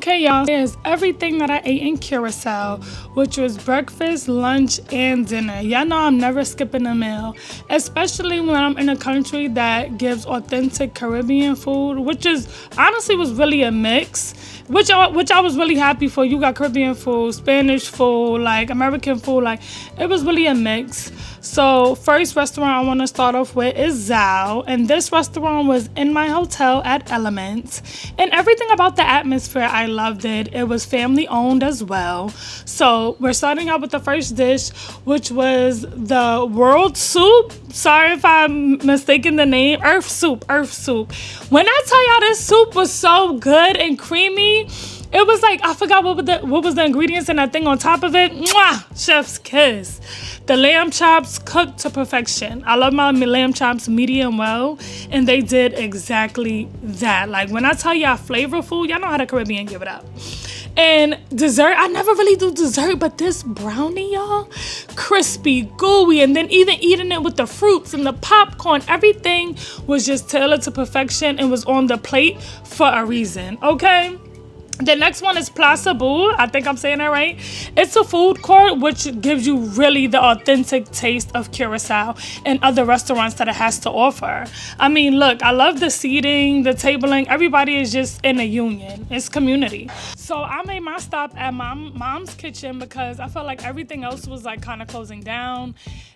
Okay, y'all, here's everything that I ate in Curacao, which was breakfast, lunch, and dinner. Y'all know I'm never skipping a meal, especially when I'm in a country that gives authentic Caribbean food, which is honestly was really a mix, which I was really happy for. You got Caribbean food, Spanish food, like American food, like it was really a mix. So first restaurant I want to start off with is Zao, and this restaurant was in my hotel at Element, and everything about the atmosphere I loved it. It was family owned as well. So we're starting out with the first dish, which was the world soup. Sorry if I'm mistaken the name. Earth soup. Earth soup. When I tell y'all this soup was so good and creamy, it was like I forgot what was the ingredients and that thing on top of it. Mwah! Chef's kiss. The lamb chops cooked to perfection. I love my lamb chops medium well, and they did exactly that. Like when I tell y'all flavorful, y'all know how the Caribbean give it up. And dessert, I never really do dessert, but this brownie, y'all, crispy, gooey, and then even eating it with the fruits and the popcorn, everything was just tailored to perfection and was on the plate for a reason, okay? The next one is Plasa Bieu. I think I'm saying that right. It's a food court which gives you really the authentic taste of Curaçao and other restaurants that it has to offer. I mean, look, I love the seating, the tabling. Everybody is just in a union. It's community. So I made my stop at my mom's kitchen because I felt like everything else was like kind of closing down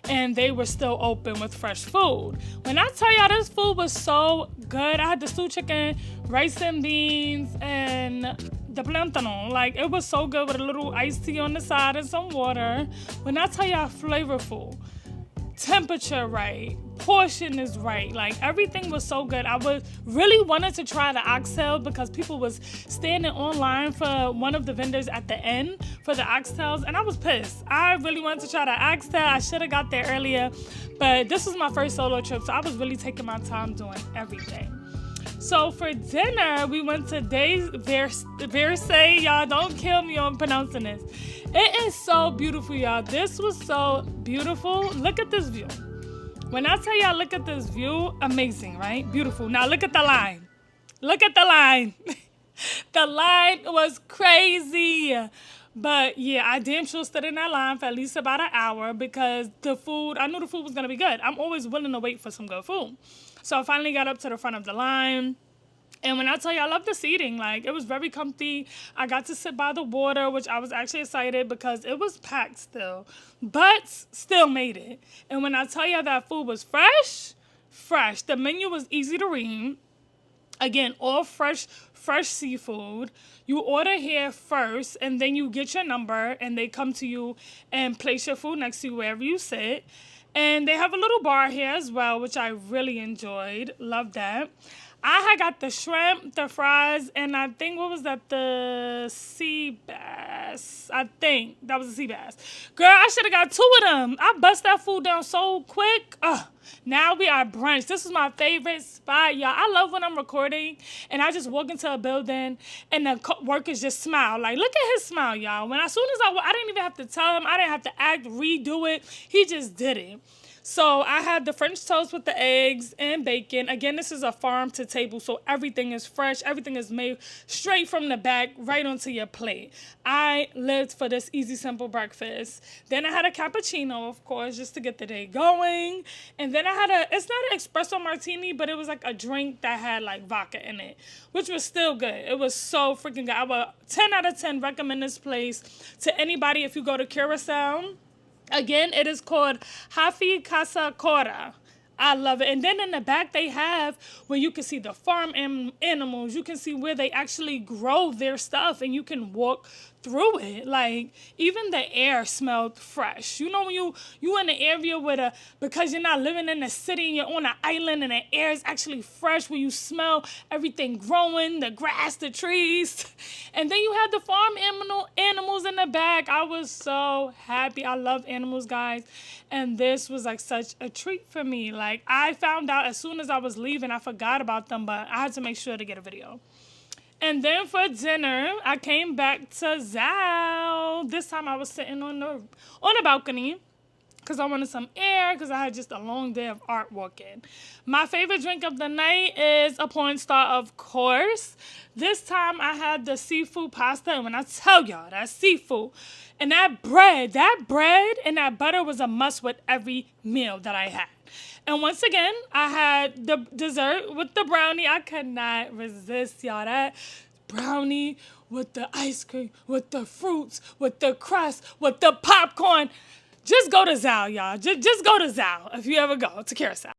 and they were still open with fresh food. When I tell y'all this food was so good, I had the stew chicken, rice and beans, and the plantano. Like, it was so good with a little iced tea on the side and some water. When I tell y'all flavorful, temperature right, portion is right, like everything was so good. I was really wanted to try the oxtail because people was standing online for one of the vendors at the end for the oxtails, and I was pissed. I really wanted to try the oxtail. I should have got there earlier, but this was my first solo trip, so I was really taking my time doing everything. So for dinner, we went to Visserij. Y'all, don't kill me on pronouncing this. It is so beautiful, y'all. This was so beautiful. Look at this view. When I tell y'all, look at this view, amazing, right? Beautiful. Now look at the line. Look at the line. The line was crazy. But yeah, I damn sure stood in that line for at least about an hour because I knew the food was going to be good. I'm always willing to wait for some good food. So I finally got up to the front of the line. And when I tell you, I love the seating. Like, it was very comfy. I got to sit by the water, which I was actually excited because it was packed still. But still made it. And when I tell you that food was fresh. The menu was easy to read. Again, all fresh seafood. You order here first, and then you get your number, and they come to you and place your food next to you wherever you sit. And they have a little bar here as well, which I really enjoyed. Love that. I had got the shrimp, the fries, and I think, what was that? The sea bass. I think that was the sea bass. Girl, I should have got two of them. I bust that food down so quick. Now we are Brunch. This is my favorite spot, y'all. I love when I'm recording and I just walk into a building and the workers just smile. Like, look at his smile, y'all. As soon as I didn't even have to tell him. I didn't have to redo it. He just did it. So I had the French toast with the eggs and bacon. Again, this is a farm to table, so everything is fresh. Everything is made straight from the back, right onto your plate. I lived for this easy, simple breakfast. Then I had a cappuccino, of course, just to get the day going. And then I had it's not an espresso martini, but it was like a drink that had like vodka in it, which was still good. It was so freaking good. I would 10 out of 10 recommend this place to anybody if you go to Curaçao. Again, it is called Hofi Casa Cora. I love it. And then in the back, they have where you can see the farm animals. You can see where they actually grow their stuff, and you can walk through it. Like, even the air smelled fresh. You know, when you in the area because you're not living in the city and you're on an island and the air is actually fresh, where you smell everything growing, the grass, the trees. And then you have the farm animals in the back. I was so happy. I love animals, guys. And this was like such a treat for me. Like, I found out as soon as I was leaving, I forgot about them, but I had to make sure to get a video. And then for dinner, I came back to Zao. This time I was sitting on the balcony. because I wanted some air because I had just a long day of art walking. My favorite drink of the night is a porn star, of course. This time I had the seafood pasta, and when I tell y'all, that seafood and that bread and that butter was a must with every meal that I had. And once again, I had the dessert with the brownie. I could not resist, y'all. That brownie with the ice cream, with the fruits, with the crust, with the popcorn. Just go to ZOH, y'all. Just go to ZOH if you ever go to Curaçao.